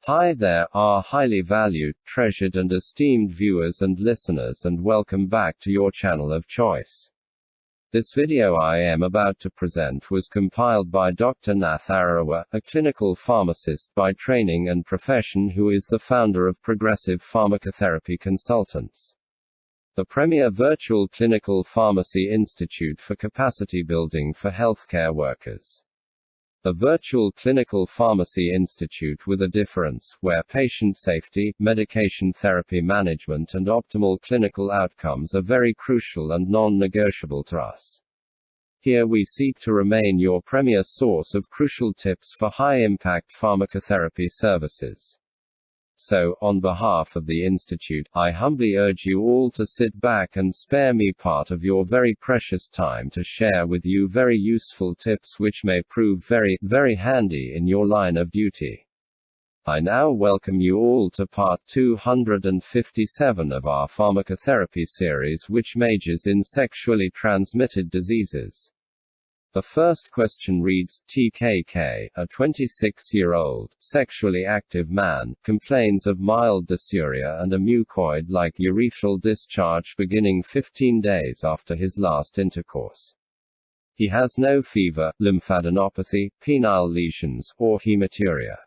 Hi there, our highly valued, treasured and esteemed viewers and listeners, and welcome back to your channel of choice. This video I am about to present was compiled by Dr. Nath Arawa, a clinical pharmacist by training and profession who is the founder of Progressive Pharmacotherapy Consultants, the premier virtual clinical pharmacy institute for capacity building for healthcare workers. A virtual clinical pharmacy institute with a difference, where patient safety, medication therapy management and optimal clinical outcomes are very crucial and non-negotiable to us. Here we seek to remain your premier source of crucial tips for high-impact pharmacotherapy services. So, on behalf of the Institute, I humbly urge you all to sit back and spare me part of your very precious time to share with you very useful tips which may prove very handy in your line of duty. I now welcome you all to part 257 of our pharmacotherapy series, which majors in sexually transmitted diseases. The first question reads, T.K.K, a 26-year-old, sexually active man, complains of mild dysuria and a mucoid-like urethral discharge beginning 15 days after his last intercourse. He has no fever, lymphadenopathy, penile lesions, or hematuria.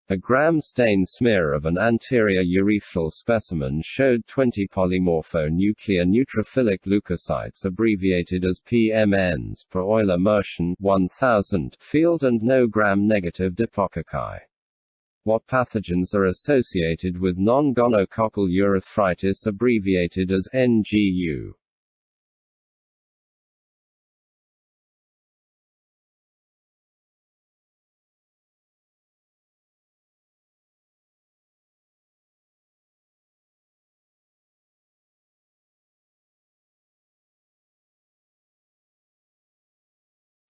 A gram stain smear of an anterior urethral specimen showed 20 polymorphonuclear neutrophilic leukocytes abbreviated as PMNs per Euler Mershon 1000 field and no gram-negative dipococci. What pathogens are associated with non-gonococcal urethritis abbreviated as NGU?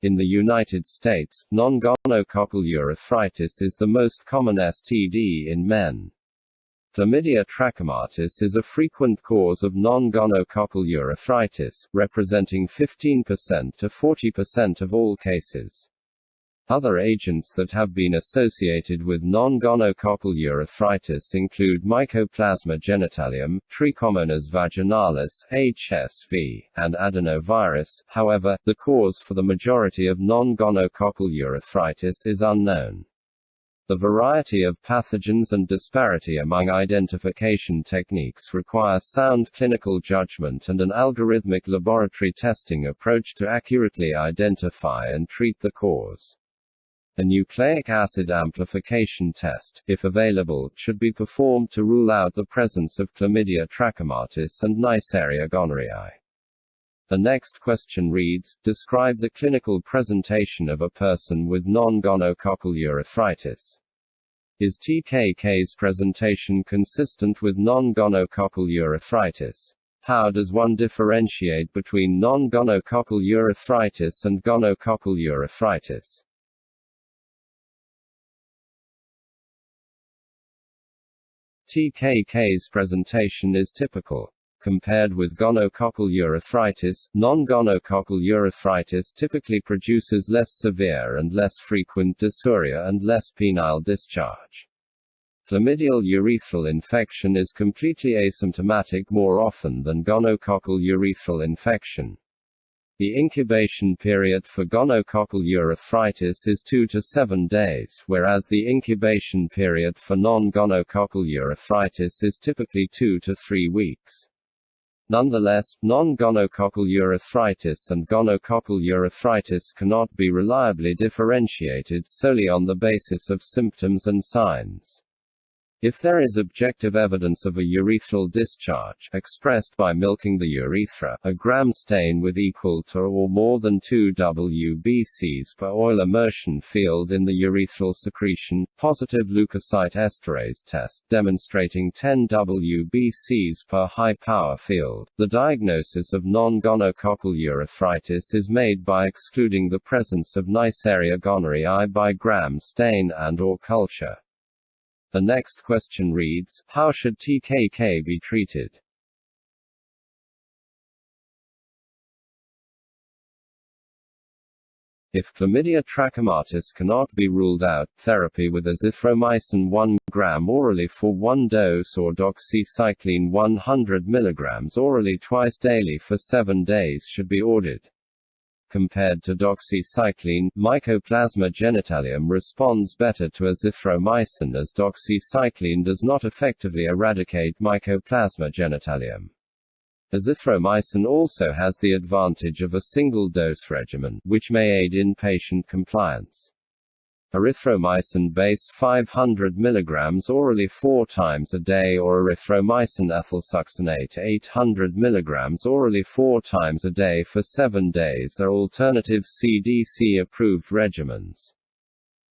In the United States, non-gonococcal urethritis is the most common STD in men. Chlamydia trachomatis is a frequent cause of non-gonococcal urethritis, representing 15% to 40% of all cases. Other agents that have been associated with non-gonococcal urethritis include Mycoplasma genitalium, Trichomonas vaginalis, HSV, and adenovirus. However, the cause for the majority of non-gonococcal urethritis is unknown. The variety of pathogens and disparity among identification techniques require sound clinical judgment and an algorithmic laboratory testing approach to accurately identify and treat the cause. A nucleic acid amplification test, if available, should be performed to rule out the presence of Chlamydia trachomatis and Neisseria gonorrhoeae. The next question reads, describe the clinical presentation of a person with non-gonococcal urethritis. Is T.K.K's presentation consistent with non-gonococcal urethritis? How does one differentiate between non-gonococcal urethritis and gonococcal urethritis? T.K.K's presentation is typical. Compared with gonococcal urethritis, non-gonococcal urethritis typically produces less severe and less frequent dysuria and less penile discharge. Chlamydial urethral infection is completely asymptomatic more often than gonococcal urethral infection. The incubation period for gonococcal urethritis is 2 to 7 days, whereas the incubation period for non-gonococcal urethritis is typically 2 to 3 weeks. Nonetheless, non-gonococcal urethritis and gonococcal urethritis cannot be reliably differentiated solely on the basis of symptoms and signs. If there is objective evidence of a urethral discharge, expressed by milking the urethra, a gram stain with equal to or more than 2 WBCs per Euler Mershon field in the urethral secretion, positive leukocyte esterase test demonstrating 10 WBCs per high-power field, the diagnosis of non-gonococcal urethritis is made by excluding the presence of Neisseria gonorrhoeae by gram stain and/or culture. The next question reads, how should T.K.K be treated? If chlamydia trachomatis cannot be ruled out, therapy with azithromycin 1 gram orally for 1 dose or doxycycline 100 mg orally twice daily for 7 days should be ordered. Compared to doxycycline, Mycoplasma genitalium responds better to azithromycin as doxycycline does not effectively eradicate Mycoplasma genitalium. Azithromycin also has the advantage of a single-dose regimen, which may aid in patient compliance. Erythromycin base 500 mg orally 4 times a day or erythromycin ethylsuccinate 800 mg orally 4 times a day for 7 days are alternative CDC-approved regimens.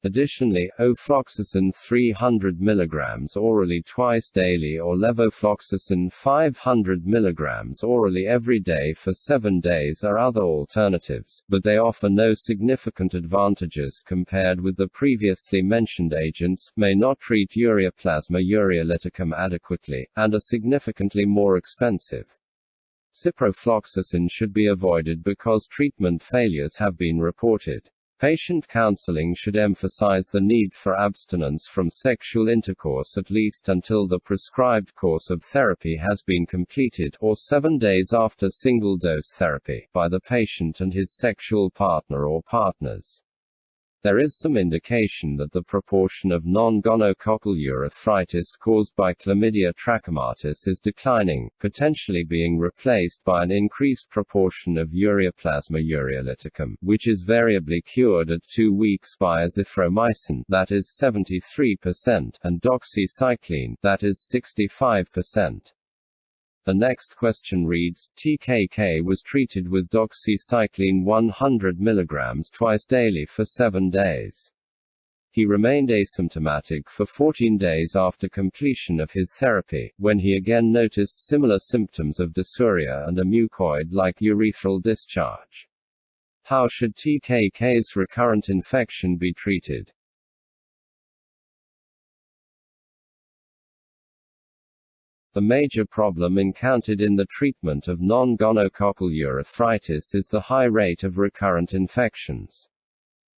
Additionally, ofloxacin 300 mg orally twice daily or levofloxacin 500 mg orally every day for 7 days are other alternatives, but they offer no significant advantages compared with the previously mentioned agents, may not treat ureaplasma ureolyticum adequately, and are significantly more expensive. Ciprofloxacin should be avoided because treatment failures have been reported. Patient counseling should emphasize the need for abstinence from sexual intercourse at least until the prescribed course of therapy has been completed, or 7 days after single-dose therapy, by the patient and his sexual partner or partners. There is some indication that the proportion of non-gonococcal urethritis caused by chlamydia trachomatis is declining, potentially being replaced by an increased proportion of ureaplasma ureolyticum, which is variably cured at 2 weeks by azithromycin, that is 73%, and doxycycline, that is 65%. The next question reads, T.K.K. was treated with doxycycline 100 mg twice daily for 7 days. He remained asymptomatic for 14 days after completion of his therapy, when he again noticed similar symptoms of dysuria and a mucoid-like urethral discharge. How should T.K.K.'s recurrent infection be treated? The major problem encountered in the treatment of non-gonococcal urethritis is the high rate of recurrent infections.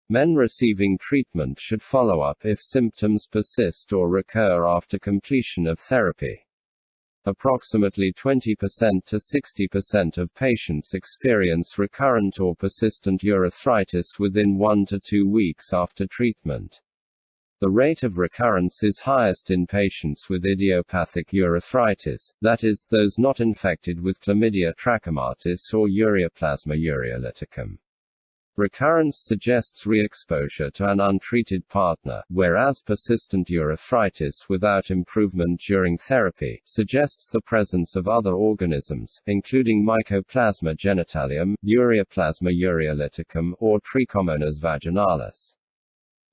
Men receiving treatment should follow up if symptoms persist or recur after completion of therapy. Approximately 20% to 60% of patients experience recurrent or persistent urethritis within 1 to 2 weeks after treatment. The rate of recurrence is highest in patients with idiopathic urethritis, that is, those not infected with chlamydia trachomatis or ureaplasma ureolyticum. Recurrence suggests re-exposure to an untreated partner, whereas persistent urethritis without improvement during therapy suggests the presence of other organisms, including Mycoplasma genitalium, ureaplasma ureolyticum, or Trichomonas vaginalis.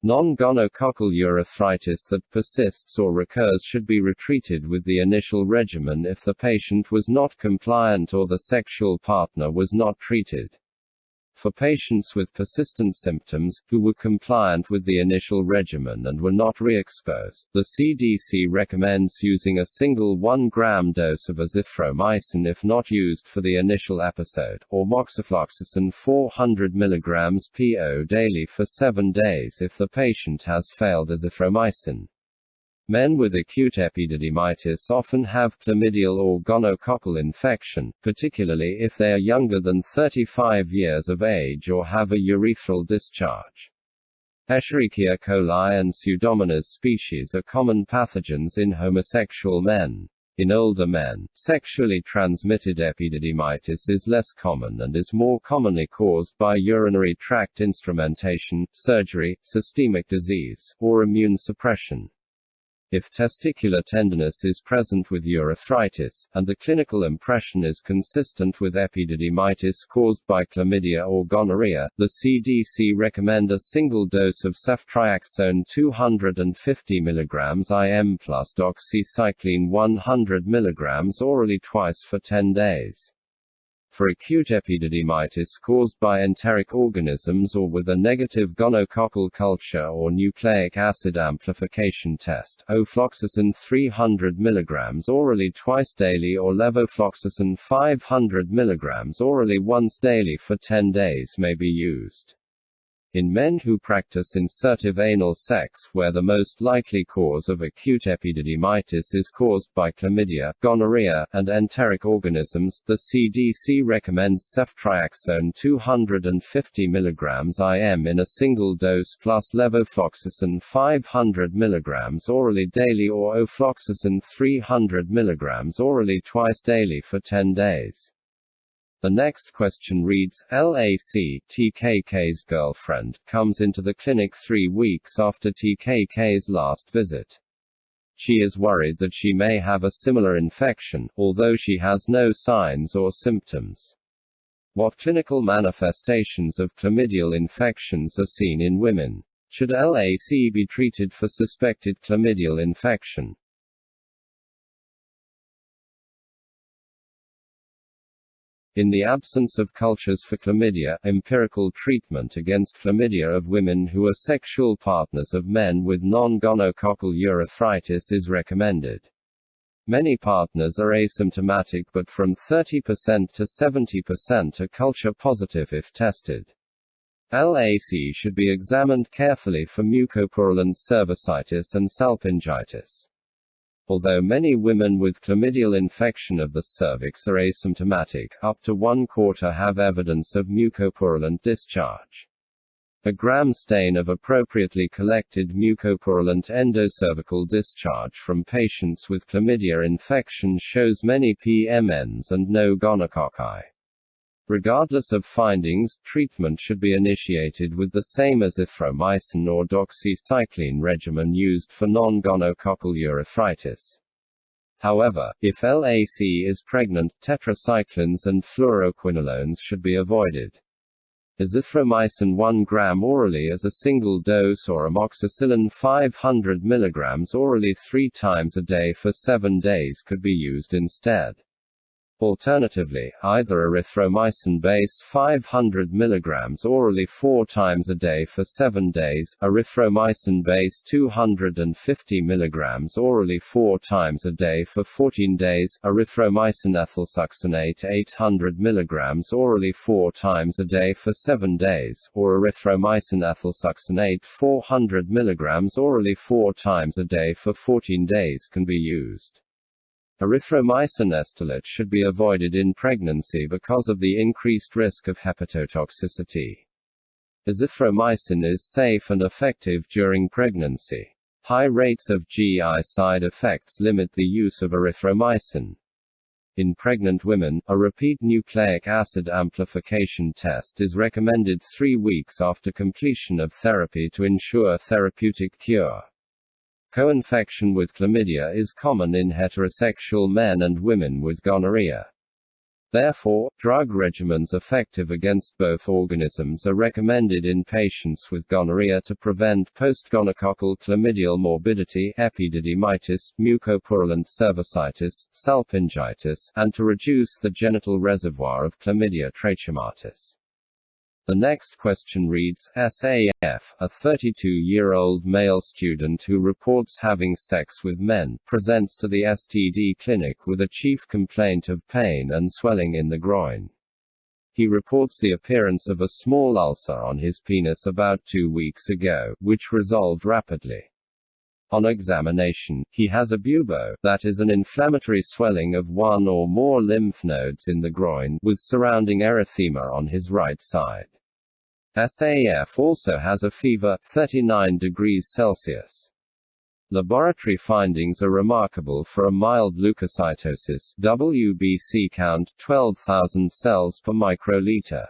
Non-gonococcal urethritis that persists or recurs should be retreated with the initial regimen if the patient was not compliant or the sexual partner was not treated. For patients with persistent symptoms, who were compliant with the initial regimen and were not re-exposed, the CDC recommends using a single 1 gram dose of azithromycin if not used for the initial episode, or moxifloxacin 400 mg PO daily for 7 days if the patient has failed azithromycin. Men with acute epididymitis often have chlamydial or gonococcal infection, particularly if they are younger than 35 years of age or have a urethral discharge. Escherichia coli and Pseudomonas species are common pathogens in homosexual men. In older men, sexually transmitted epididymitis is less common and is more commonly caused by urinary tract instrumentation, surgery, systemic disease, or immune suppression. If testicular tenderness is present with urethritis, and the clinical impression is consistent with epididymitis caused by chlamydia or gonorrhea, the CDC recommend a single dose of ceftriaxone 250 mg IM plus doxycycline 100 mg orally twice for 10 days. For acute epididymitis caused by enteric organisms or with a negative gonococcal culture or nucleic acid amplification test, ofloxacin 300 mg orally twice daily or levofloxacin 500 mg orally once daily for 10 days may be used. In men who practice insertive anal sex, where the most likely cause of acute epididymitis is caused by chlamydia, gonorrhea, and enteric organisms, the CDC recommends ceftriaxone 250 mg IM in a single dose plus levofloxacin 500 mg orally daily or ofloxacin 300 mg orally twice daily for 10 days. The next question reads, LAC, T.K.K's girlfriend, comes into the clinic 3 weeks after T.K.K's last visit. She is worried that she may have a similar infection, although she has no signs or symptoms. What clinical manifestations of chlamydial infections are seen in women? Should LAC be treated for suspected chlamydial infection? In the absence of cultures for chlamydia, empirical treatment against chlamydia of women who are sexual partners of men with non-gonococcal urethritis is recommended. Many partners are asymptomatic, but from 30% to 70% are culture positive if tested. LAC should be examined carefully for mucopurulent cervicitis and salpingitis. Although many women with chlamydial infection of the cervix are asymptomatic, up to 1/4 have evidence of mucopurulent discharge. A Gram stain of appropriately collected mucopurulent endocervical discharge from patients with chlamydia infection shows many PMNs and no gonococci. Regardless of findings, treatment should be initiated with the same azithromycin or doxycycline regimen used for non-gonococcal urethritis. However, if LAC is pregnant, tetracyclines and fluoroquinolones should be avoided. Azithromycin 1 gram orally as a single dose or amoxicillin 500 mg orally 3 times a day for 7 days could be used instead. Alternatively, either erythromycin base 500 mg orally 4 times a day for 7 days, erythromycin base 250 mg orally 4 times a day for 14 days, erythromycin ethylsuccinate 800 mg orally 4 times a day for 7 days, or erythromycin ethylsuccinate 400 mg orally 4 times a day for 14 days can be used. Erythromycin estolate should be avoided in pregnancy because of the increased risk of hepatotoxicity. Azithromycin is safe and effective during pregnancy. High rates of GI side effects limit the use of erythromycin. In pregnant women, a repeat nucleic acid amplification test is recommended 3 weeks after completion of therapy to ensure therapeutic cure. Co-infection with chlamydia is common in heterosexual men and women with gonorrhea. Therefore, drug regimens effective against both organisms are recommended in patients with gonorrhea to prevent post-gonococcal chlamydial morbidity, epididymitis, mucopurulent cervicitis, salpingitis, and to reduce the genital reservoir of chlamydia trachomatis. The next question reads, S.A.F., a 32-year-old male student who reports having sex with men, presents to the STD clinic with a chief complaint of pain and swelling in the groin. He reports the appearance of a small ulcer on his penis about 2 weeks ago, which resolved rapidly. On examination, he has a bubo, that is an inflammatory swelling of one or more lymph nodes in the groin, with surrounding erythema on his right side. S.A.F. also has a fever, 39 degrees Celsius. Laboratory findings are remarkable for a mild leukocytosis WBC count, 12,000 cells per microliter.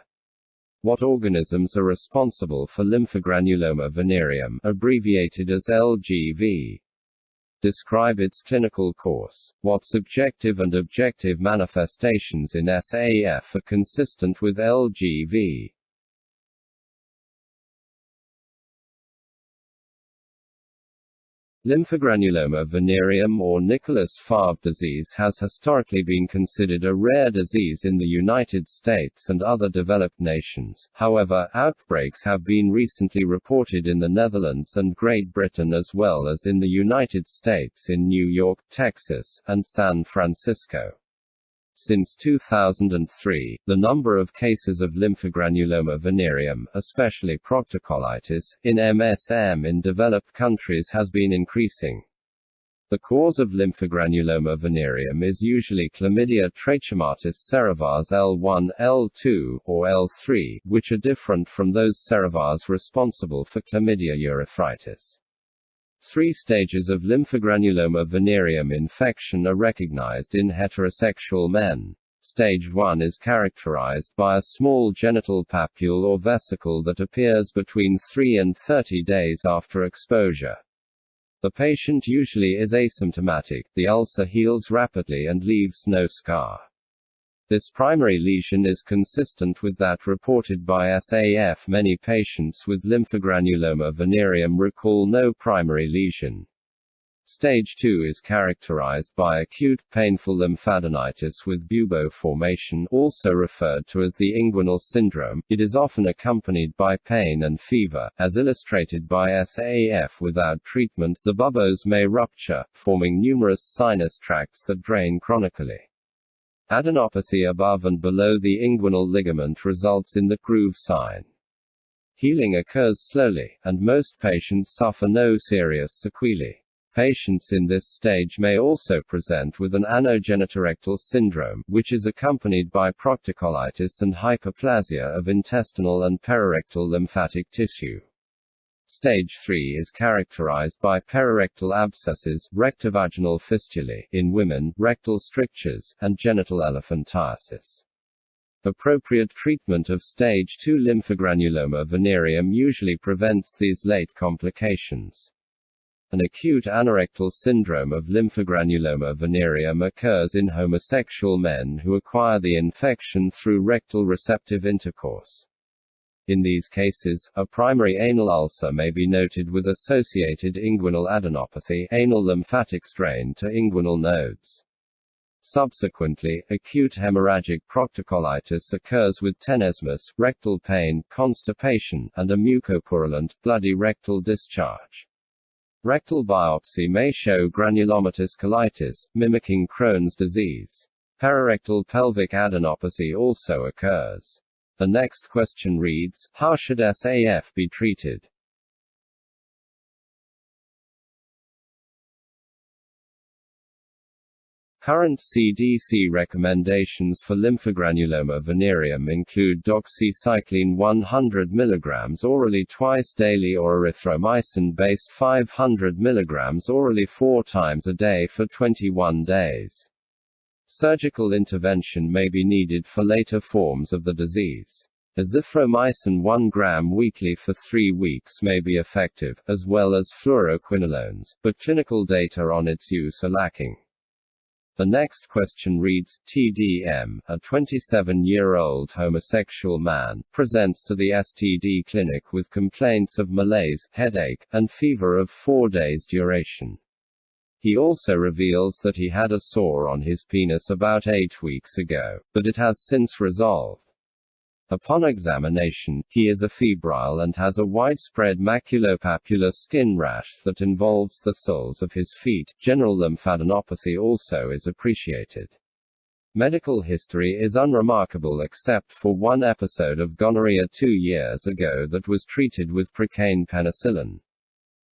What organisms are responsible for lymphogranuloma venereum, abbreviated as LGV? Describe its clinical course. What subjective and objective manifestations in S.A.F. are consistent with LGV? Lymphogranuloma venereum or Nicholas Favre disease has historically been considered a rare disease in the United States and other developed nations. However, outbreaks have been recently reported in the Netherlands and Great Britain as well as in the United States in New York, Texas, and San Francisco. Since 2003, the number of cases of lymphogranuloma venereum, especially proctocolitis, in MSM in developed countries has been increasing. The cause of lymphogranuloma venereum is usually Chlamydia trachomatis cerevars L1, L2, or L3, which are different from those cerevars responsible for Chlamydia urethritis. 3 stages of lymphogranuloma venereum infection are recognized in heterosexual men. Stage 1 is characterized by a small genital papule or vesicle that appears between 3 and 30 days after exposure. The patient usually is asymptomatic, the ulcer heals rapidly and leaves no scar. This primary lesion is consistent with that reported by S.A.F. Many patients with lymphogranuloma venereum recall no primary lesion. Stage 2 is characterized by acute, painful lymphadenitis with bubo formation, also referred to as the inguinal syndrome. It is often accompanied by pain and fever, as illustrated by S.A.F. Without treatment, the buboes may rupture, forming numerous sinus tracts that drain chronically. Adenopathy above and below the inguinal ligament results in the groove sign. Healing occurs slowly, and most patients suffer no serious sequelae. Patients in this stage may also present with an anogenitorectal syndrome, which is accompanied by proctocolitis and hyperplasia of intestinal and perirectal lymphatic tissue. Stage 3 is characterized by perirectal abscesses, rectovaginal fistulae in women, rectal strictures, and genital elephantiasis. Appropriate treatment of stage 2 lymphogranuloma venereum usually prevents these late complications. An acute anorectal syndrome of lymphogranuloma venereum occurs in homosexual men who acquire the infection through rectal receptive intercourse. In these cases, a primary anal ulcer may be noted with associated inguinal adenopathy, anal lymphatic strain to inguinal nodes. Subsequently, acute hemorrhagic proctocolitis occurs with tenesmus, rectal pain, constipation, and a mucopurulent, bloody rectal discharge. Rectal biopsy may show granulomatous colitis, mimicking Crohn's disease. Perirectal pelvic adenopathy also occurs. The next question reads, how should S.A.F. be treated? Current CDC recommendations for lymphogranuloma venereum include doxycycline 100 mg orally twice daily or erythromycin-based 500 mg orally 4 times a day for 21 days. Surgical intervention may be needed for later forms of the disease. Azithromycin 1 gram weekly for 3 weeks may be effective, as well as fluoroquinolones, but clinical data on its use are lacking. The next question reads, T.D.M., a 27-year-old homosexual man, presents to the STD clinic with complaints of malaise, headache, and fever of 4 days duration. He also reveals that he had a sore on his penis about 8 weeks ago, but it has since resolved. Upon examination, he is afebrile and has a widespread maculopapular skin rash that involves the soles of his feet. General lymphadenopathy also is appreciated. Medical history is unremarkable except for one episode of gonorrhea 2 years ago that was treated with procaine penicillin.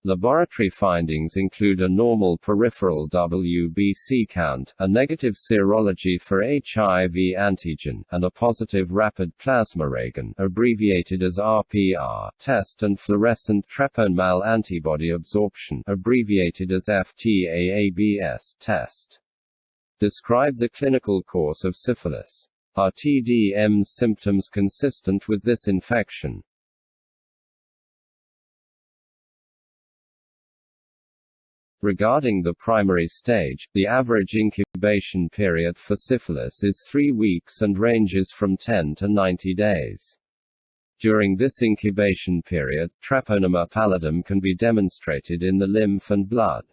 Laboratory findings include a normal peripheral WBC count, a negative serology for HIV antigen, and a positive rapid plasma reagan, abbreviated as RPR, test and fluorescent treponema antibody absorption, abbreviated as FTAABS, test. Describe the clinical course of syphilis. Are T.D.M's symptoms consistent with this infection? Regarding the primary stage, the average incubation period for syphilis is 3 weeks and ranges from 10 to 90 days. During this incubation period, treponema pallidum can be demonstrated in the lymph and blood.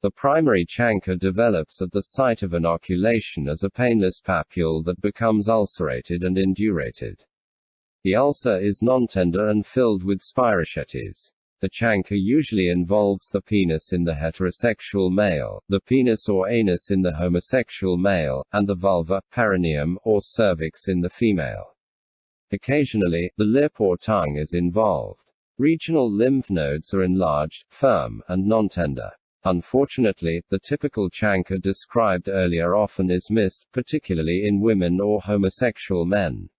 The primary chancre develops at the site of inoculation as a painless papule that becomes ulcerated and indurated. The ulcer is non-tender and filled with spirochetes. The chancre usually involves the penis in the heterosexual male, the penis or anus in the homosexual male, and the vulva, perineum, or cervix in the female. Occasionally, the lip or tongue is involved. Regional lymph nodes are enlarged, firm, and non-tender. Unfortunately, the typical chancre described earlier often is missed, particularly in women or homosexual men.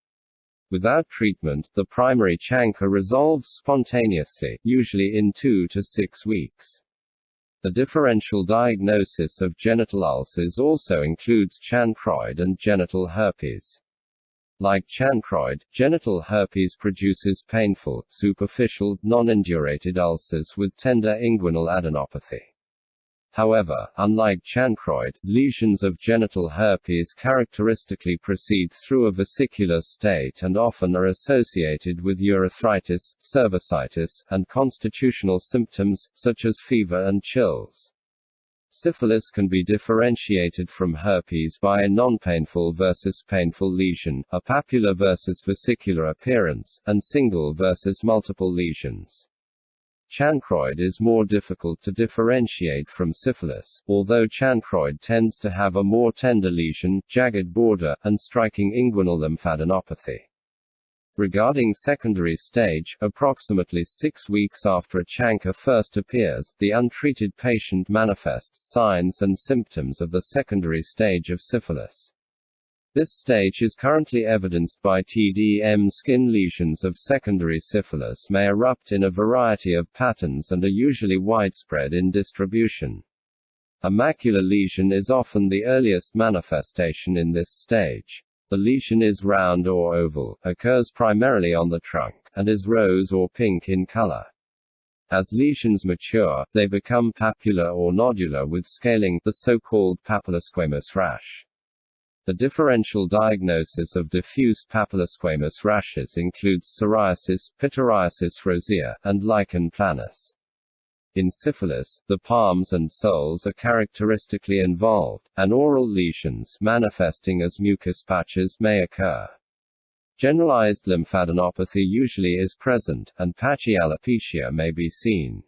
Without treatment, the primary chancre resolves spontaneously, usually in 2 to 6 weeks. The differential diagnosis of genital ulcers also includes chancroid and genital herpes. Like chancroid, genital herpes produces painful, superficial, non-indurated ulcers with tender inguinal adenopathy. However, unlike chancroid, lesions of genital herpes characteristically proceed through a vesicular state and often are associated with urethritis, cervicitis, and constitutional symptoms, such as fever and chills. Syphilis can be differentiated from herpes by a non-painful versus painful lesion, a papular versus vesicular appearance, and single versus multiple lesions. Chancroid is more difficult to differentiate from syphilis, although chancroid tends to have a more tender lesion, jagged border, and striking inguinal lymphadenopathy. Regarding secondary stage, approximately 6 weeks after a chancre first appears, the untreated patient manifests signs and symptoms of the secondary stage of syphilis. This stage is currently evidenced by T.D.M. Skin lesions of secondary syphilis may erupt in a variety of patterns and are usually widespread in distribution. A macular lesion is often the earliest manifestation in this stage. The lesion is round or oval, occurs primarily on the trunk, and is rose or pink in color. As lesions mature, they become papular or nodular with scaling, the so-called papillosquamous rash. The differential diagnosis of diffuse papillosquamous rashes includes psoriasis, pityriasis rosea, and lichen planus. In syphilis, the palms and soles are characteristically involved, and oral lesions manifesting as mucus patches may occur. Generalized lymphadenopathy usually is present, and patchy alopecia may be seen.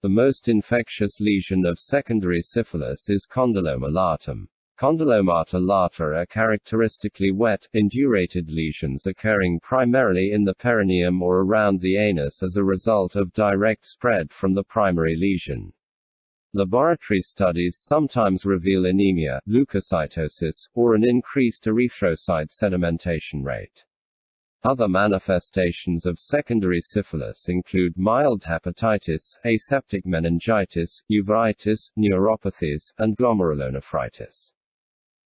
The most infectious lesion of secondary syphilis is condyloma latum. Condylomata lata are characteristically wet, indurated lesions occurring primarily in the perineum or around the anus as a result of direct spread from the primary lesion. Laboratory studies sometimes reveal anemia, leukocytosis, or an increased erythrocyte sedimentation rate. Other manifestations of secondary syphilis include mild hepatitis, aseptic meningitis, uveitis, neuropathies, and glomerulonephritis.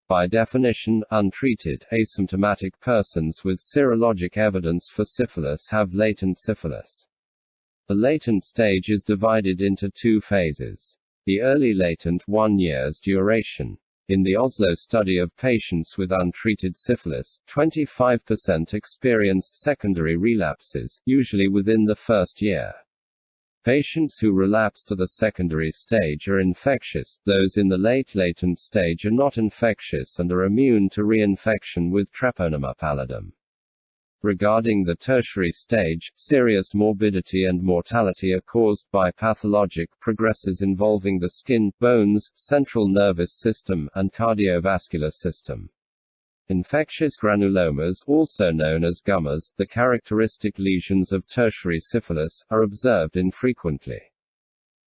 By definition, untreated, asymptomatic persons with serologic evidence for syphilis have latent syphilis. The latent stage is divided into 2 phases. The early latent, 1 year's duration. In the Oslo study of patients with untreated syphilis, 25% experienced secondary relapses, usually within the first year. Patients who relapse to the secondary stage are infectious, those in the late latent stage are not infectious and are immune to reinfection with Treponema pallidum. Regarding the tertiary stage, serious morbidity and mortality are caused by pathologic progresses involving the skin, bones, central nervous system, and cardiovascular system. Infectious granulomas, also known as gummas, the characteristic lesions of tertiary syphilis, are observed infrequently.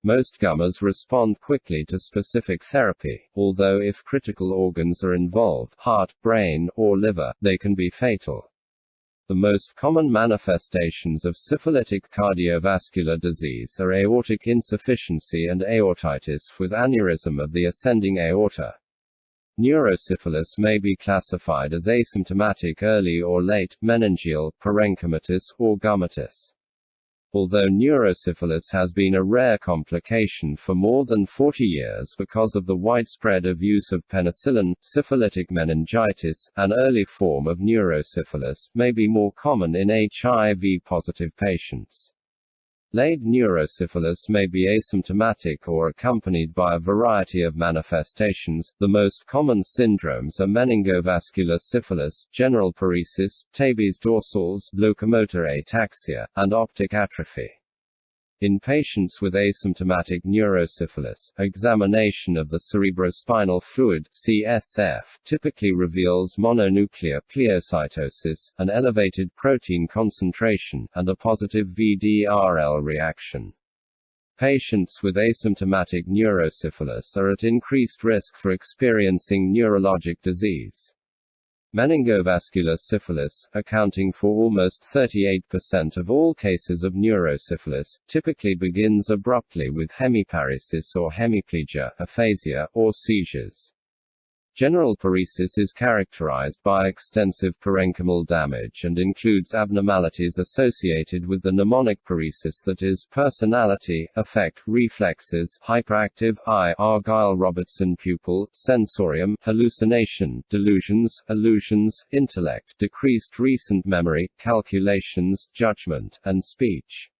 Most gummas respond quickly to specific therapy, although if critical organs are involved, heart, brain, or liver, they can be fatal. The most common manifestations of syphilitic cardiovascular disease are aortic insufficiency and aortitis with aneurysm of the ascending aorta. Neurosyphilis may be classified as asymptomatic early or late, meningeal, parenchymatous, or gummatous. Although neurosyphilis has been a rare complication for more than 40 years because of the widespread use of penicillin, syphilitic meningitis, an early form of neurosyphilis, may be more common in HIV-positive patients. Late neurosyphilis may be asymptomatic or accompanied by a variety of manifestations. The most common syndromes are meningovascular syphilis, general paresis, tabes dorsals, locomotor ataxia, and optic atrophy. In patients with asymptomatic neurosyphilis, examination of the cerebrospinal fluid (CSF) typically reveals mononuclear pleocytosis, an elevated protein concentration, and a positive VDRL reaction. Patients with asymptomatic neurosyphilis are at increased risk for experiencing neurologic disease. Meningovascular syphilis, accounting for almost 38% of all cases of neurosyphilis, typically begins abruptly with hemiparesis or hemiplegia, aphasia, or seizures. General paresis is characterized by extensive parenchymal damage and includes abnormalities associated with the mnemonic paresis, that is, personality, affect, reflexes, hyperactive eye, Argyll-Robertson pupil, sensorium, hallucination, delusions, illusions, intellect, decreased recent memory, calculations, judgment, and speech.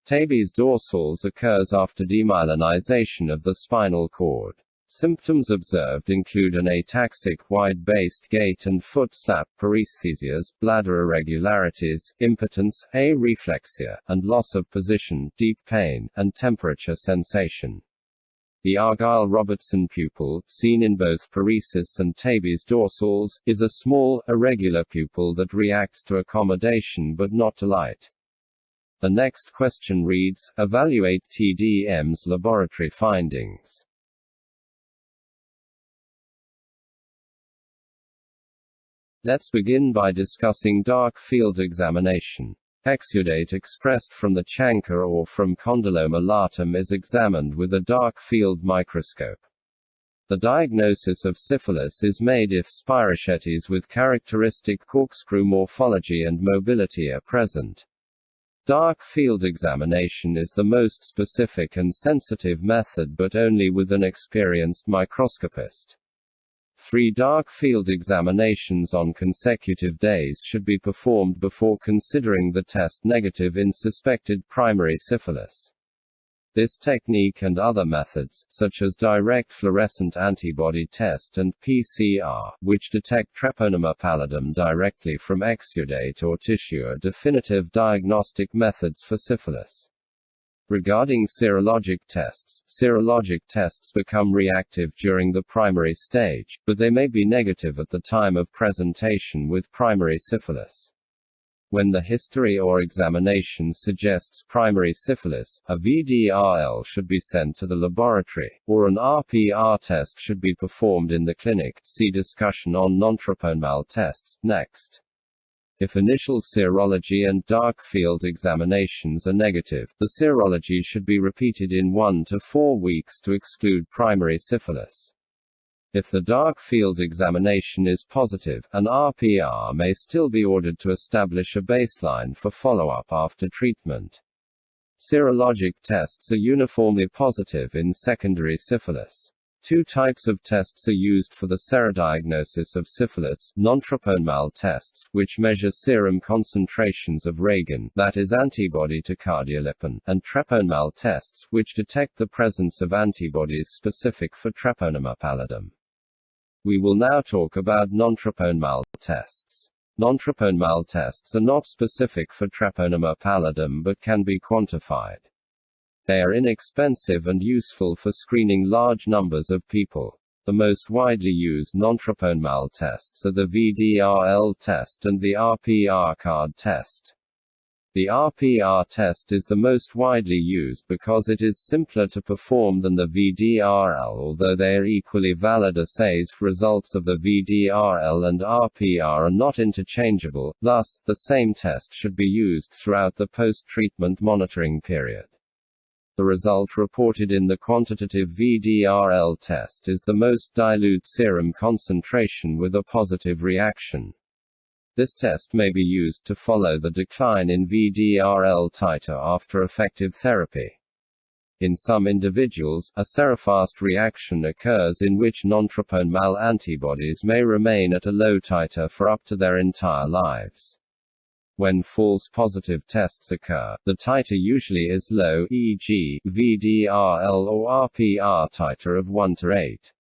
Tabes dorsals occurs after demyelinization of the spinal cord. Symptoms observed include an ataxic, wide-based gait and foot slap, paresthesias, bladder irregularities, impotence, areflexia, and loss of position, deep pain, and temperature sensation. The Argyll-Robertson pupil, seen in both paresis and tabes dorsals, is a small, irregular pupil that reacts to accommodation but not to light. The next question reads, evaluate T.D.M's laboratory findings. Let's begin by discussing dark field examination. Exudate expressed from the chancre or from condyloma latum is examined with a dark field microscope. The diagnosis of syphilis is made if spirochetes with characteristic corkscrew morphology and mobility are present. Dark field examination is the most specific and sensitive method, but only with an experienced microscopist. 3 dark field examinations on consecutive days should be performed before considering the test negative in suspected primary syphilis. This technique and other methods, such as direct fluorescent antibody test and PCR, which detect Treponema pallidum directly from exudate or tissue, are definitive diagnostic methods for syphilis. Regarding serologic tests become reactive during the primary stage, but they may be negative at the time of presentation with primary syphilis. When the history or examination suggests primary syphilis, a VDRL should be sent to the laboratory, or an RPR test should be performed in the clinic. See discussion on non-treponema tests, next. If initial serology and dark field examinations are negative, the serology should be repeated in 1 to 4 weeks to exclude primary syphilis. If the dark field examination is positive, an RPR may still be ordered to establish a baseline for follow-up after treatment. Serologic tests are uniformly positive in secondary syphilis. 2 types of tests are used for the serodiagnosis of syphilis: non-treponema tests, which measure serum concentrations of regin, that is antibody to cardiolipin, and treponema tests, which detect the presence of antibodies specific for Treponema pallidum. We will now talk about non-treponema tests. Non-treponema tests are not specific for Treponema pallidum but can be quantified. They are inexpensive and useful for screening large numbers of people. The most widely used non-treponema tests are the VDRL test and the RPR card test. The RPR test is the most widely used because it is simpler to perform than the VDRL, although they are equally valid assays. Results of the VDRL and RPR are not interchangeable, thus, the same test should be used throughout the post-treatment monitoring period. The result reported in the quantitative VDRL test is the most dilute serum concentration with a positive reaction. This test may be used to follow the decline in VDRL titer after effective therapy. In some individuals, a serofast reaction occurs in which non-treponema antibodies may remain at a low titer for up to their entire lives. When false positive tests occur, the titer usually is low, e.g., VDRL or RPR titer of 1 to 8.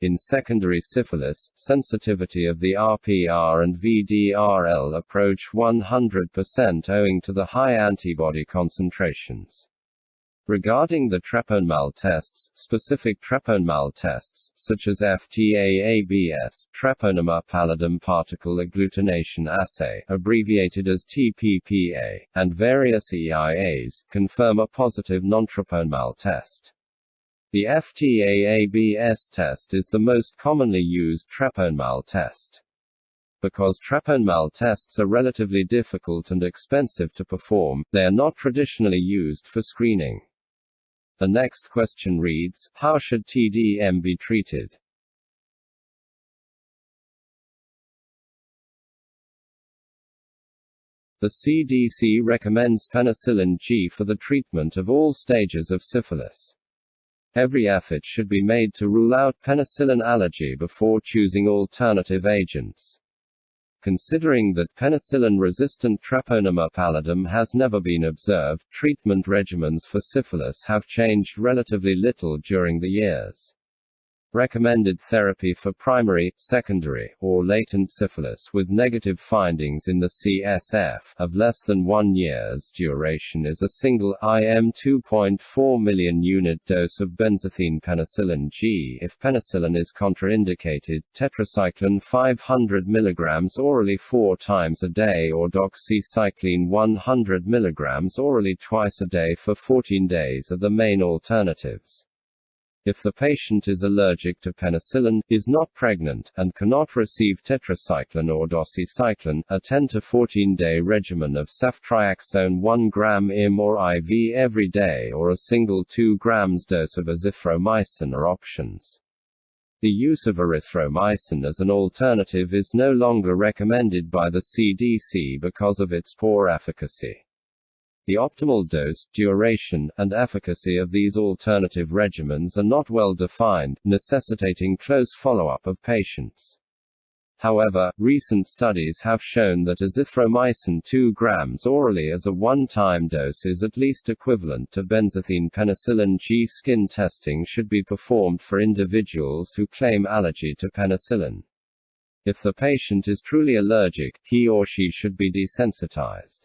In secondary syphilis, sensitivity of the RPR and VDRL approach 100% owing to the high antibody concentrations. Regarding the treponema tests, specific treponema tests, such as FTAABS, treponema pallidum particle agglutination assay, abbreviated as TPPA, and various EIAs, confirm a positive non-treponema test. The FTAABS test is the most commonly used treponema test. Because treponema tests are relatively difficult and expensive to perform, they are not traditionally used for screening. The next question reads, how should T.D.M be treated? The CDC recommends penicillin G for the treatment of all stages of syphilis. Every effort should be made to rule out penicillin allergy before choosing alternative agents. Considering that penicillin-resistant treponema pallidum has never been observed, treatment regimens for syphilis have changed relatively little during the years. Recommended therapy for primary, secondary, or latent syphilis with negative findings in the S.A.F. of less than 1 year's duration is a single IM 2.4 million unit dose of benzathine penicillin G. If penicillin is contraindicated, tetracycline 500 mg orally 4 times a day or doxycycline 100 mg orally twice a day for 14 days are the main alternatives. If the patient is allergic to penicillin, is not pregnant, and cannot receive tetracycline or doxycycline, a 10 to 14-day regimen of ceftriaxone 1 gram IM or IV every day or a single 2 grams dose of azithromycin are options. The use of erythromycin as an alternative is no longer recommended by the CDC because of its poor efficacy. The optimal dose, duration, and efficacy of these alternative regimens are not well defined, necessitating close follow-up of patients. However, recent studies have shown that azithromycin 2 grams orally as a one-time dose is at least equivalent to benzathine penicillin G. Skin testing should be performed for individuals who claim allergy to penicillin. If the patient is truly allergic, he or she should be desensitized.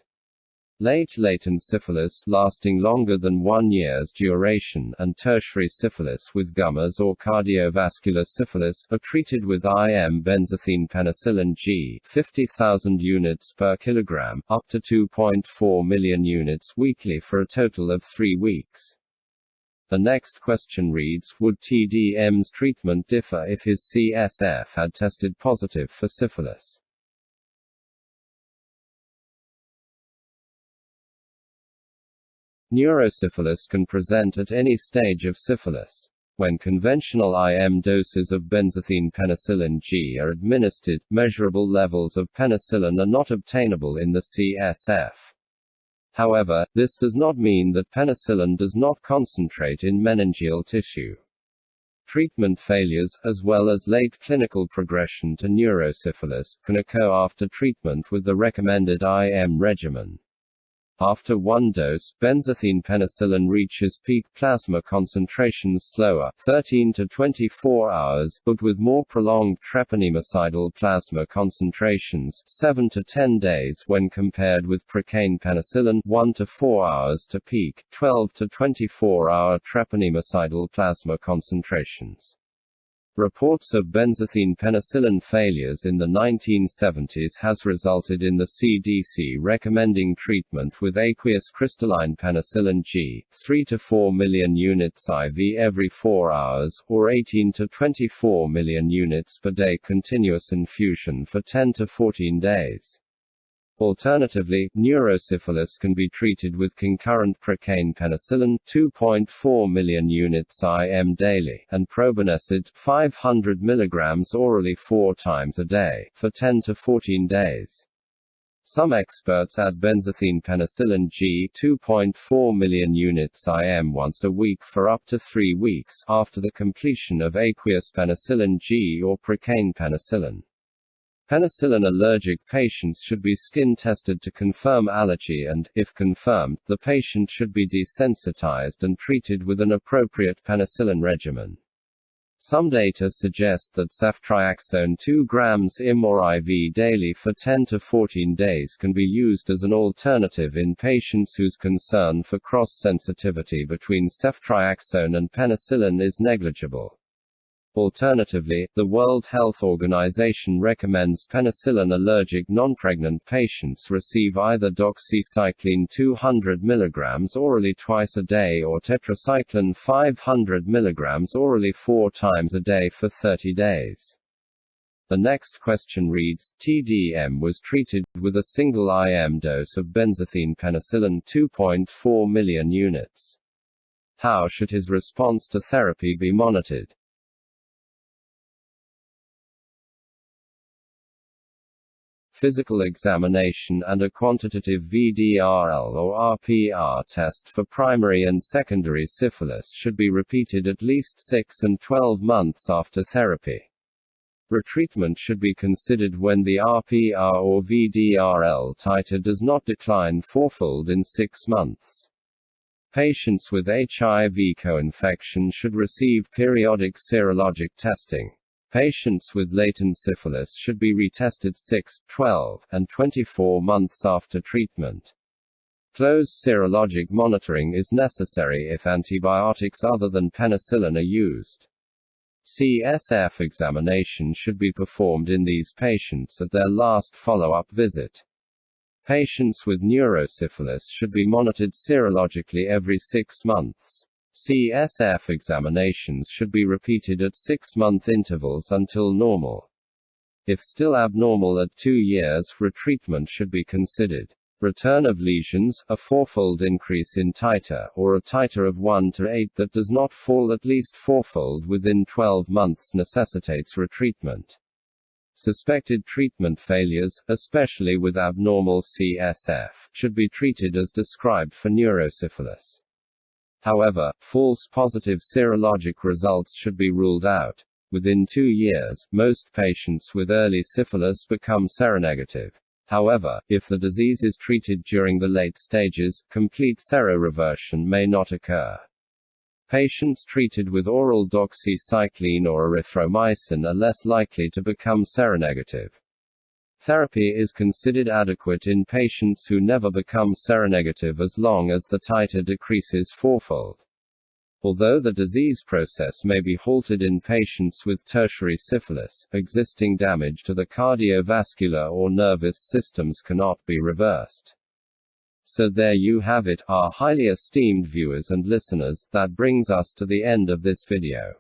Latent syphilis, lasting longer than 1 year's duration, and tertiary syphilis with gummas or cardiovascular syphilis, are treated with IM benzathine penicillin G, 50,000 units per kilogram, up to 2.4 million units weekly for a total of 3 weeks. The next question reads, would T.D.M's treatment differ if his S.A.F. had tested positive for syphilis? Neurosyphilis can present at any stage of syphilis. When conventional IM doses of benzathine penicillin G are administered, measurable levels of penicillin are not obtainable in the S.A.F. However, this does not mean that penicillin does not concentrate in meningeal tissue. Treatment failures, as well as late clinical progression to neurosyphilis, can occur after treatment with the recommended IM regimen. After one dose, benzathine penicillin reaches peak plasma concentrations slower, 13 to 24 hours, but with more prolonged treponemocidal plasma concentrations, 7 to 10 days when compared with procaine penicillin, 1 to 4 hours to peak, 12 to 24-hour treponemocidal plasma concentrations. Reports of benzathine penicillin failures in the 1970s has resulted in the CDC recommending treatment with aqueous crystalline penicillin G, 3 to 4 million units IV every 4 hours, or 18 to 24 million units per day continuous infusion for 10 to 14 days. Alternatively, neurosyphilis can be treated with concurrent procaine penicillin 2.4 million units IM daily and probenecid 500 mg orally 4 times a day for 10 to 14 days. Some experts add benzathine penicillin G 2.4 million units IM once a week for up to 3 weeks after the completion of aqueous penicillin G or procaine penicillin. Penicillin-allergic patients should be skin tested to confirm allergy and, if confirmed, the patient should be desensitized and treated with an appropriate penicillin regimen. Some data suggest that ceftriaxone 2 grams IM or IV daily for 10 to 14 days can be used as an alternative in patients whose concern for cross-sensitivity between ceftriaxone and penicillin is negligible. Alternatively, the World Health Organization recommends penicillin-allergic non-pregnant patients receive either doxycycline 200 mg orally twice a day or tetracycline 500 mg orally 4 times a day for 30 days. The next question reads, T.D.M was treated with a single IM dose of benzathine penicillin 2.4 million units. How should his response to therapy be monitored? Physical examination and a quantitative VDRL or RPR test for primary and secondary syphilis should be repeated at least 6 and 12 months after therapy. Retreatment should be considered when the RPR or VDRL titer does not decline fourfold in 6 months. Patients with HIV co-infection should receive periodic serologic testing. Patients with latent syphilis should be retested 6, 12, and 24 months after treatment. Close serologic monitoring is necessary if antibiotics other than penicillin are used. S.A.F examination should be performed in these patients at their last follow-up visit. Patients with neurosyphilis should be monitored serologically every 6 months. S.A.F examinations should be repeated at 6-month intervals until normal. If still abnormal at 2 years, retreatment should be considered. Return of lesions, a fourfold increase in titer, or a titer of 1 to 8 that does not fall at least fourfold within 12 months necessitates retreatment. Suspected treatment failures, especially with abnormal S.A.F, should be treated as described for neurosyphilis. However, false positive serologic results should be ruled out. Within 2 years, most patients with early syphilis become seronegative. However, if the disease is treated during the late stages, complete seroreversion may not occur. Patients treated with oral doxycycline or erythromycin are less likely to become seronegative. Therapy is considered adequate in patients who never become seronegative as long as the titer decreases fourfold. Although the disease process may be halted in patients with tertiary syphilis, existing damage to the cardiovascular or nervous systems cannot be reversed. So there you have it, our highly esteemed viewers and listeners, that brings us to the end of this video.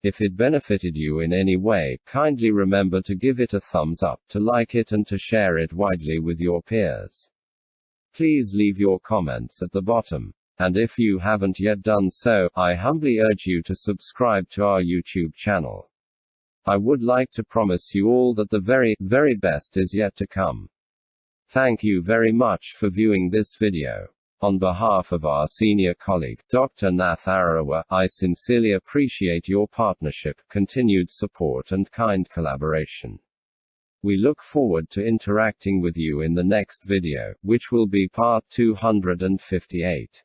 If it benefited you in any way, kindly remember to give it a thumbs up, to like it and to share it widely with your peers. Please leave your comments at the bottom. And if you haven't yet done so, I humbly urge you to subscribe to our YouTube channel. I would like to promise you all that the very, very best is yet to come. Thank you very much for viewing this video. On behalf of our senior colleague, Dr. Nath Arawa, I sincerely appreciate your partnership, continued support and kind collaboration. We look forward to interacting with you in the next video, which will be part 258.